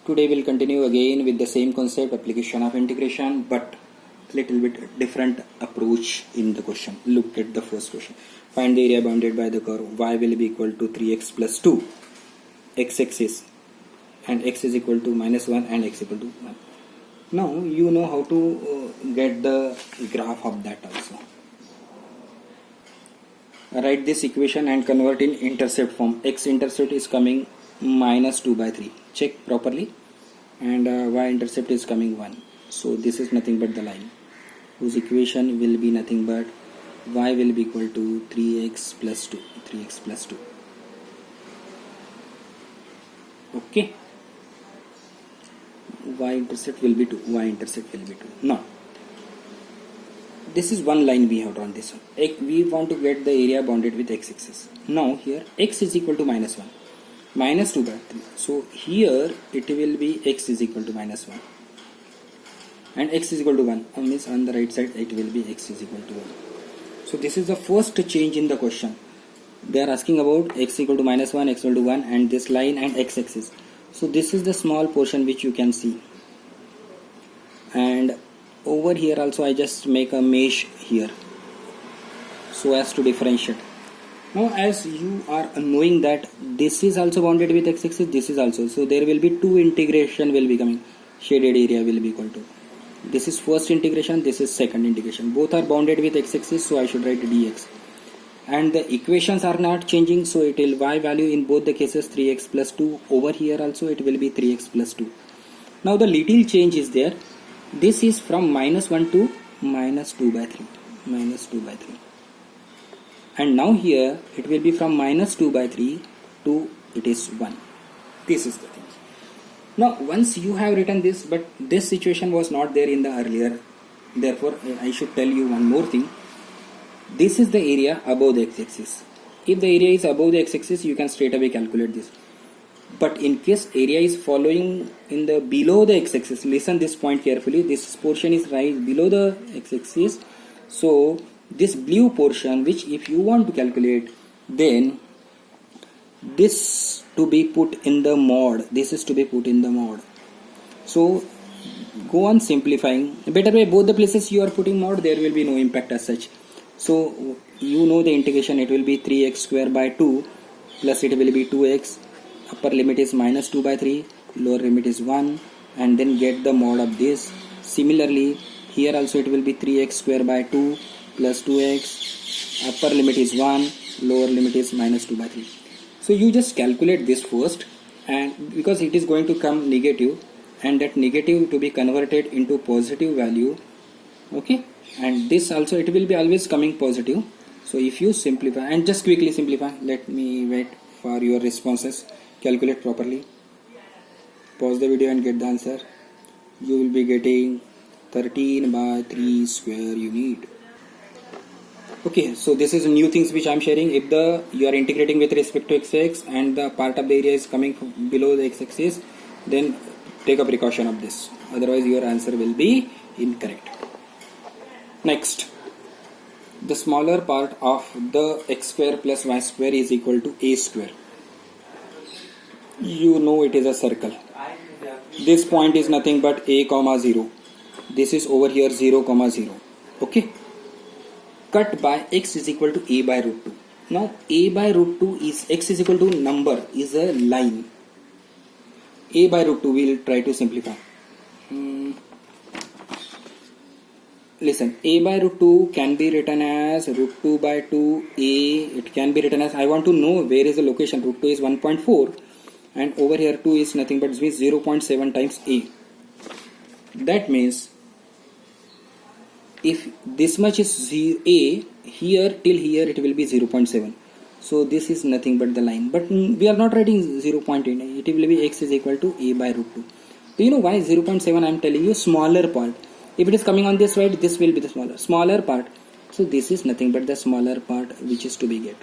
Today we'll continue again with the same concept, application of integration, but little bit different approach in the question. Look at the first question. Find the area bounded by the curve y will be equal to 3x plus 2 x-axis and x is equal to minus 1 and x equal to 1. Now you know how to get the graph of that also. Write this equation and convert in intercept form. X intercept is coming minus 2 by 3. Check properly. And y intercept is coming 1. So this is nothing but the line whose equation will be nothing but y will be equal to 3x plus 2. 3x plus 2. Okay. Y intercept will be 2. Y intercept will be 2. Now, this is one line we have drawn this one. We want to get the area bounded with x-axis. Now here x is equal to minus 1. Minus 2 by 3. So here it will be x is equal to minus 1. And x is equal to 1. Means on the right side it will be x is equal to 1. So this is the first change in the question. They are asking about x equal to minus 1, x equal to 1 and this line and x-axis. So this is the small portion which you can see. And over here also I just make a mesh here so as to differentiate. Now as you are knowing that this is also bounded with x-axis, this is also, so there will be two integration will be coming. Shaded area will be equal to, this is first integration, this is second integration. Both are bounded with x-axis, so I should write dx. And the equations are not changing, so it will y value in both the cases 3x plus 2. Over here also it will be 3x plus 2. Now the little change is there. This is from minus 1 to minus 2 by 3. Minus 2 by 3. And now here it will be from minus 2 by 3 to it is 1. This is the thing. Now once you have written this, but this situation was not there in the earlier. Therefore I should tell you one more thing. This is the area above the x-axis. If the area is above the x-axis, you can straight away calculate this. But in case area is following in the below the x-axis, listen this point carefully. This portion is right below the x-axis. So this blue portion, which if you want to calculate, then this to be put in the mod. This is to be put in the mod. So go on simplifying. Better way, both the places you are putting mod, there will be no impact as such. So you know the integration, it will be 3x square by 2 plus it will be 2x. Upper limit is minus 2 by 3, lower limit is 1, and then get the mod of this. Similarly, here also it will be 3x square by 2 plus 2x. Upper limit is 1, lower limit is minus 2 by 3. So you just calculate this first, and because it is going to come negative, and that negative to be converted into positive value. Okay, and this also it will be always coming positive. So if you simplify and just quickly simplify, let me wait for your responses. Calculate properly. Pause the video and get the answer. You will be getting 13 by 3 square unit. Okay, so this is new things which I am sharing. If you are integrating with respect to x and the part of the area is coming from below the x-axis, then take a precaution of this. Otherwise your answer will be incorrect. Next, the smaller part of the x square plus y square is equal to a square. You know it is a circle. This point is nothing but a comma 0. This is over here 0 comma 0. Okay. Cut by x is equal to a by root 2. Now a by root 2 is x is equal to number is a line. A by root 2 we will try to simplify. Listen, a by root 2 can be written as root 2 by 2 a. It can be written as, I want to know where is the location. Root 2 is 1.4 and over here 2 is nothing but 0.7 times a. That means if this much is a, here till here it will be 0.7. So this is nothing but the line. But we are not writing 0.8. It will be x is equal to a by root 2. Do you know why 0.7? I am telling you smaller part. If it is coming on this side, this will be the smaller part. So this is nothing but the smaller part which is to be get.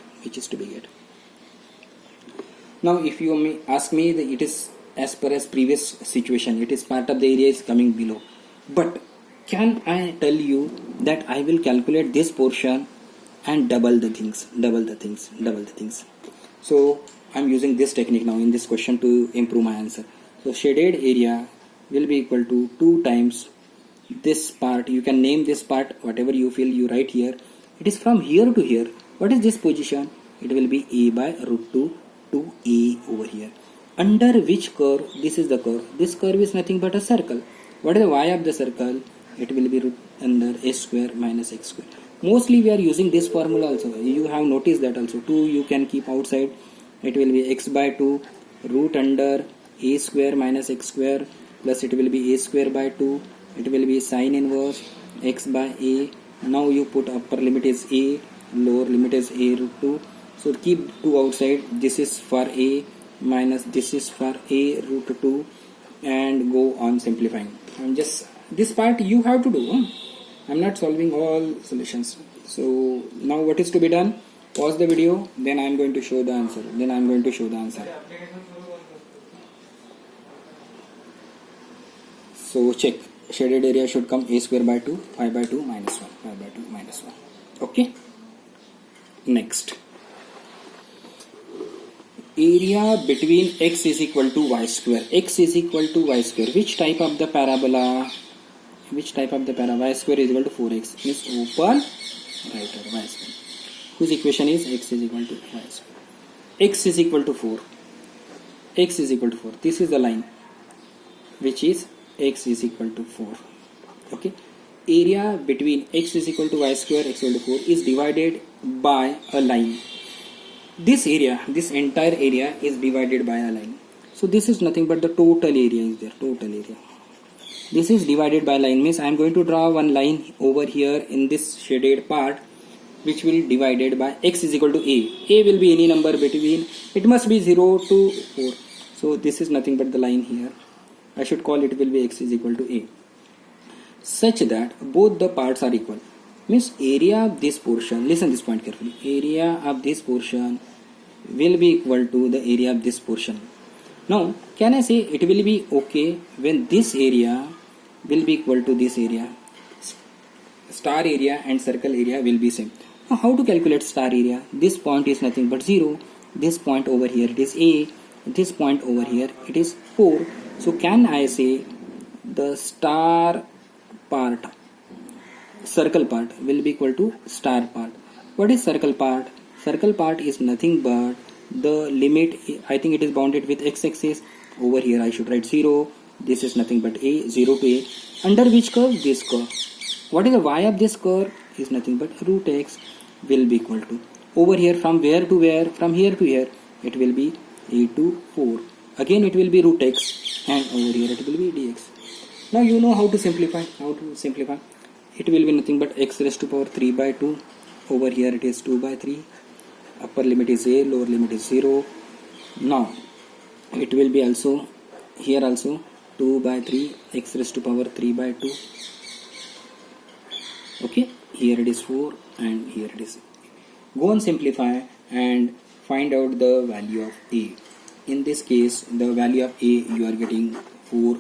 Now if you ask me, it is as per as previous situation. It is part of the area is coming below. But can I tell you that I will calculate this portion and double the things. So I'm using this technique now in this question to improve my answer. So shaded area will be equal to 2 times this part. You can name this part whatever you feel, you write here. It is from here to here. What is this position? It will be a by root 2 to a over here. Under which curve? This is the curve. This curve is nothing but a circle. What is the y of the circle? It will be root under a square minus x square. Mostly we are using this formula also. You have noticed that also. 2 you can keep outside. It will be x by 2 root under a square minus x square plus it will be a square by 2. It will be sine inverse x by a. Now you put upper limit is a, lower limit is a root 2. So keep 2 outside. This is for a minus this is for a root 2 and go on simplifying. I'm just this part you have to do. I'm not solving all solutions. So now what is to be done? Pause the video, then I'm going to show the answer. So check. Shaded area should come a square by 2, pi by 2 minus 1, pi by 2 minus 1. Okay. Next. Area between x is equal to y square. X is equal to y square. Which type of the parabola? Y square is equal to 4x. Means open right or y square. Whose equation is x is equal to y square. X is equal to 4. This is the line which is x is equal to 4. Okay. Area between x is equal to y square, x equal to 4 is divided by a line. This entire area is divided by a line. So this is nothing but the total area is there. This is divided by line means I am going to draw one line over here in this shaded part which will divided by x is equal to a. A will be any number between, it must be 0 to 4. So this is nothing but the line here. I should call it will be x is equal to a. Such that both the parts are equal. Means area of this portion, listen this point carefully. Area of this portion will be equal to the area of this portion. Now, can I say it will be okay when this area will be equal to this area? Star area and circle area will be same. Now, how to calculate star area? This point is nothing but 0. This point over here it is a. This point over here it is 4. So, can I say the star part, circle part will be equal to star part? What is circle part? Circle part is nothing but the limit, I think it is bounded with x-axis. Over here I should write 0. This is nothing but a, 0 to a. Under which curve? This curve. What is the y of this curve? Is nothing but root x will be equal to. Over here from where to where? From here to here. It will be a to 4. Again it will be root x and over here it will be dx. Now you know how to simplify. It will be nothing but x raised to power 3 by 2. Over here it is 2 by 3. Upper limit is a, lower limit is 0. Now it will be also here also 2 by 3, x raised to power 3 by 2. Okay, here it is 4 and here it is. Go and simplify and find out the value of a. In this case, the value of a you are getting 4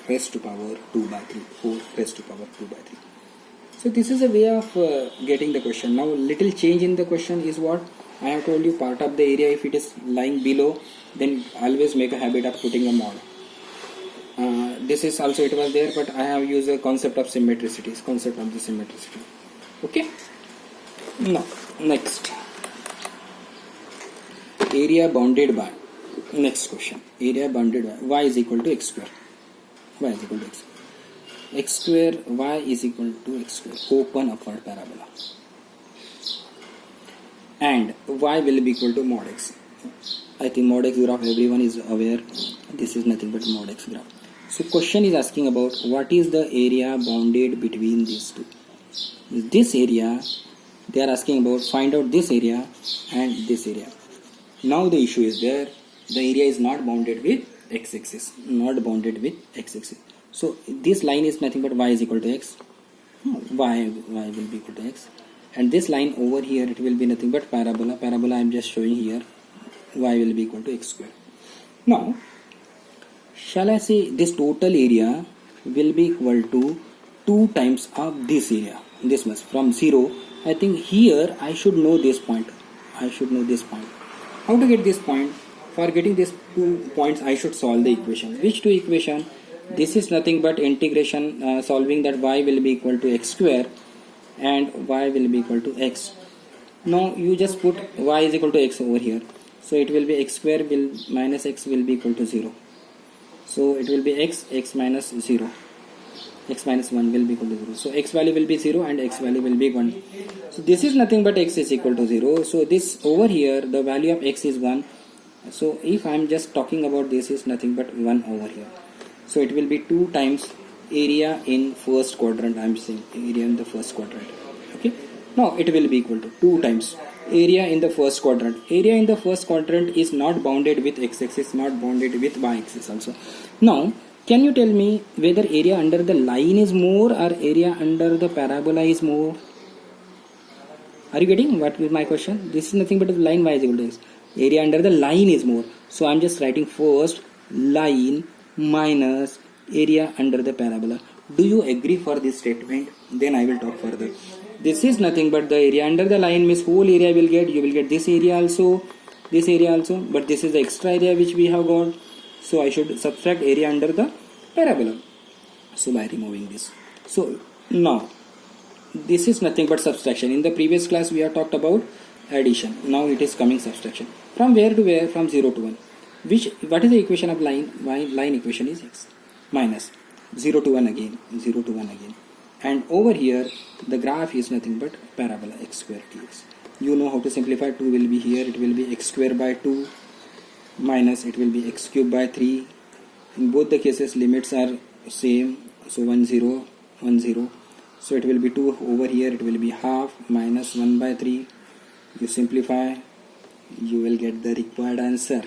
raised to power 2 by 3. 4 raised to power 2 by 3. So this is a way of getting the question. Now little change in the question is what? I have told you part of the area if it is lying below, then always make a habit of putting a mod. This is also it was there, but I have used a concept of symmetricity. Okay. Now next, area bounded by. Next question. Area bounded by y is equal to x square. X square, y is equal to x square, open upward parabola, and y will be equal to mod x. I think mod x graph everyone is aware. This is nothing but mod x graph. So question is asking about what is the area bounded between these two. This area they are asking about, find out this area and this area. Now the issue is there, the area is not bounded with x-axis, So this line is nothing but y is equal to x. Y will be equal to x. And this line over here it will be nothing but parabola. Parabola I am just showing here. Y will be equal to x square. Now, shall I say this total area will be equal to 2 times of this area. This much from 0. I think here I should know this point. How to get this point? For getting these 2 points, I should solve the equation. Which two equation? This is nothing but integration, solving that y will be equal to x square and y will be equal to x. Now you just put y is equal to x over here. So it will be x square will minus x will be equal to 0. So it will be x minus 0. X minus 1 will be equal to 0. So x value will be 0 and x value will be 1. So this is nothing but x is equal to 0. So this over here, the value of x is 1. So if I am just talking about this is nothing but 1 over here. So it will be 2 times area in first quadrant. I am saying area in the first quadrant. Okay. Now it will be equal to 2 times area in the first quadrant. Area in the first quadrant is not bounded with x-axis, not bounded with y-axis also. Now can you tell me whether area under the line is more or area under the parabola is more? Are you getting what is my question? This is nothing but the line y is equal to x. Area under the line is more. So I am just writing first line minus area under the parabola. Do you agree for this statement? Then I will talk further. This is nothing but the area under the line means whole area will get, you will get this area also, but this is the extra area which we have got. So I should subtract area under the parabola. So by removing this. So now this is nothing but subtraction. In the previous class we have talked about addition. Now it is coming subtraction. From where to where? From 0 to 1. What is the equation of line? Line equation is x minus 0 to 1 again, 0 to 1 again. And over here the graph is nothing but parabola x square dx. You know how to simplify. 2 will be here, it will be x square by 2 minus it will be x cube by 3. In both the cases limits are same, so 1 0 1 0. So it will be 2 over here, it will be half minus 1 by 3. You simplify, you will get the required answer.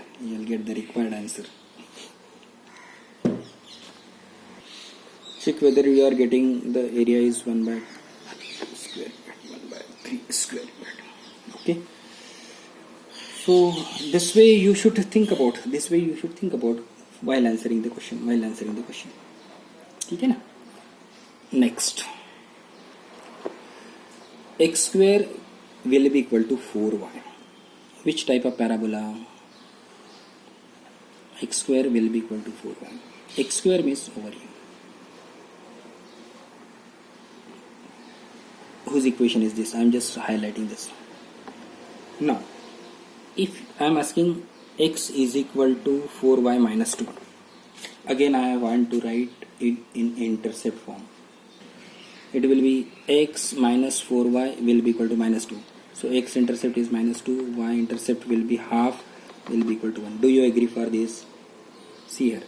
Check whether you are getting the area is 1 by square 1 by 3 square. Okay. So this way you should think about. While answering the question. ठीक है ना? Next, x square will be equal to 4y. Which type of parabola? X square will be equal to 4y. X square means over here. Whose equation is this? I am just highlighting this. Now, if I am asking x is equal to 4y minus 2, again I want to write it in intercept form. It will be x minus 4y will be equal to minus 2. So x intercept is minus 2, y intercept will be half, will be equal to 1. Do you agree for this? See here,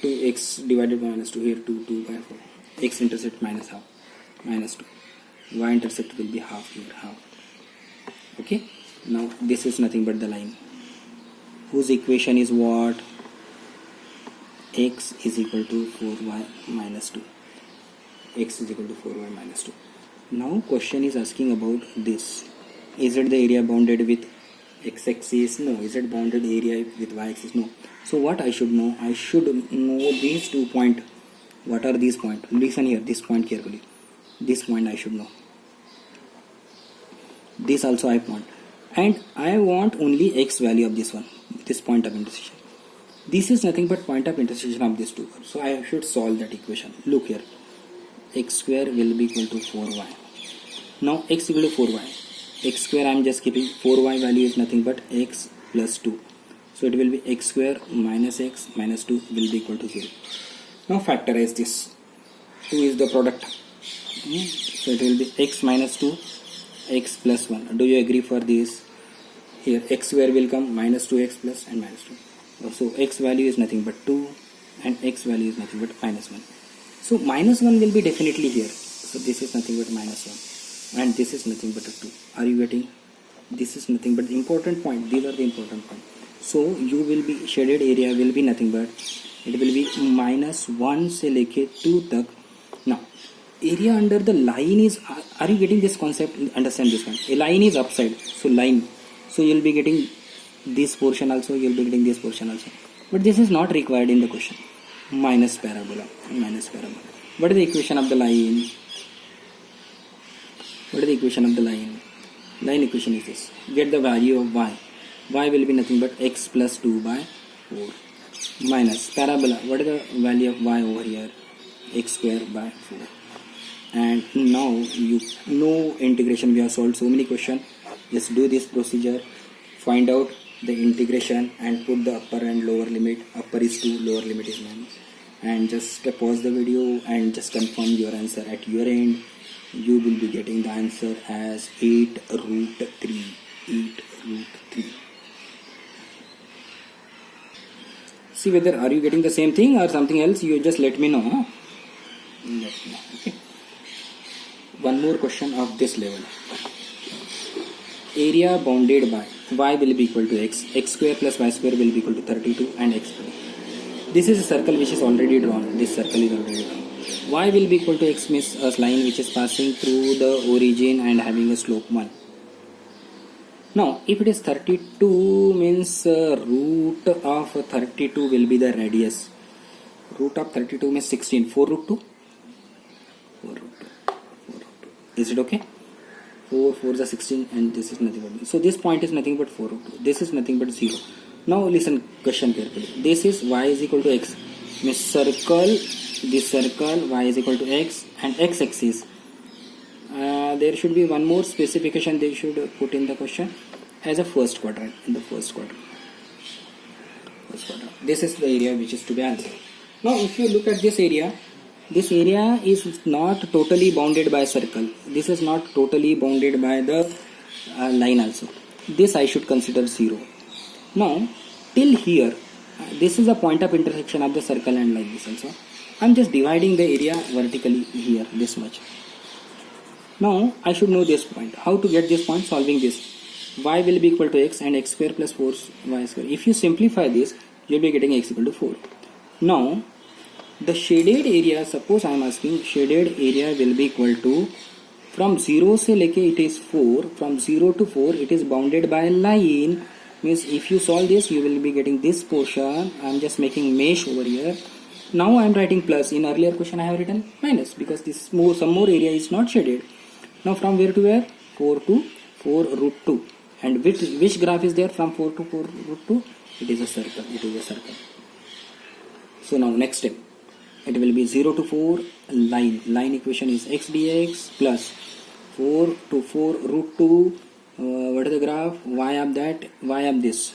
2x divided by minus 2, here 2 by 4. X intercept minus half, minus 2. Y intercept will be half here, half. Okay. Now this is nothing but the line. Whose equation is what? X is equal to 4y minus 2. X is equal to 4y minus 2. Now question is asking about this. Is it the area bounded with x-axis? No. Is it bounded area with y-axis? No. So what I should know? I should know these 2 points. What are these points? Listen here, this point carefully. This point I should know. This also I want. And I want only x value of this one, this point of intersection. This is nothing but point of intersection of these two. So I should solve that equation. Look here. X square will be equal to 4y. Now x equal to 4y. X square I am just keeping. 4y value is nothing but x plus 2. So it will be x square minus x minus 2 will be equal to 0. Now factorize this. 2 is the product. So it will be x minus 2, x plus 1. Do you agree for this? Here x square will come minus 2x plus and minus 2. So x value is nothing but 2 and x value is nothing but minus 1. So minus 1 will be definitely here. So this is nothing but minus 1 and this is nothing but a 2. Are you getting? This is nothing but the important point. These are the important points. So you will be shaded area will be nothing but it will be minus 1 से लेके 2 तक. Now area under the line is, are you getting this concept? Understand this one. A line is upside, so line. So you will be getting this portion also, you will be getting this portion also. But this is not required in the question. Minus parabola, minus parabola. What is the equation of the line? What is the equation of the line? Line equation is this. Get the value of y. y will be nothing but x plus 2 by 4 minus parabola. What is the value of y over here? X square by 4. And now you know integration. We have solved so many questions. Just do this procedure, find out the integration and put the upper and lower limit. Upper is 2, lower limit is 9. And just pause the video and just confirm your answer at your end. You will be getting the answer as 8 root 3. 8 root 3. See whether are you getting the same thing or something else. You just let me know. Let me know. Okay. One more question of this level. Area bounded by y will be equal to x. X square plus y square will be equal to 32 and x square. This is a circle which is already drawn. This circle is already drawn. Y will be equal to x means a line which is passing through the origin and having a slope 1. Now, if it is 32 means root of 32 will be the radius. Root of 32 means 16. 4 root 2? 4 root 2. 4 root 2. Is it okay? 4 is a 16 and this is nothing but. So this point is nothing but 4 root 2. This is nothing but 0. Now listen question carefully. This is y is equal to x. Means circle, this circle y is equal to x and x axis. There should be one more specification they should put in the question as a first quadrant. In the first quadrant. This is the area which is to be answered. Now if you look at this area is not totally bounded by circle. This is not totally bounded by the line also. This I should consider 0. Now till here, this is the point of intersection of the circle and like this also. I am just dividing the area vertically here this much. Now I should know this point. How to get this point? Solving this. Y will be equal to x and x square plus 4y square. If you simplify this, you will be getting x equal to 4. Now the shaded area, suppose I am asking shaded area will be equal to from 0 se leke it is 4. From 0 to 4 it is bounded by a line. Means if you solve this you will be getting this portion. I am just making mesh over here. Now I am writing plus. In earlier question I have written minus because this more, some more area is not shaded. Now from where to where? 4 to 4 root 2. And which graph is there from 4 to 4 root 2? It is a circle. It is a circle. So now next step. It will be 0 to 4 line. Line equation is x dx plus 4 to 4 root 2. What is the graph? Y of that, y of this.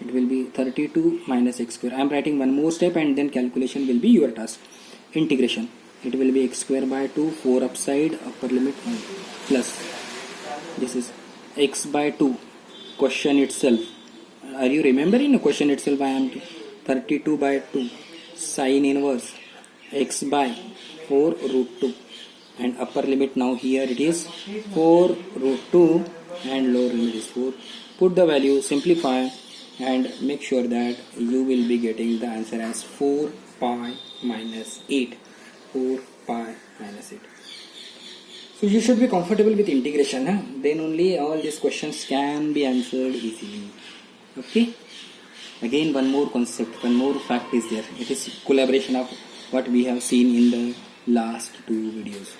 It will be 32 minus x square. I am writing one more step and then calculation will be your task. Integration. It will be x square by 2, 4 upside, upper limit 1 plus. This is x by 2. Question itself. Are you remembering the question itself? I am 32 by 2. Sine inverse. X by 4 root 2. And upper limit now here it is 4 root 2 and lower limit is 4. Put the value, simplify and make sure that you will be getting the answer as 4 pi minus 8. 4 pi minus 8. So you should be comfortable with integration. Then only all these questions can be answered easily. Okay. Again one more concept, one more fact is there. It is collaboration of what we have seen in the last 2 videos.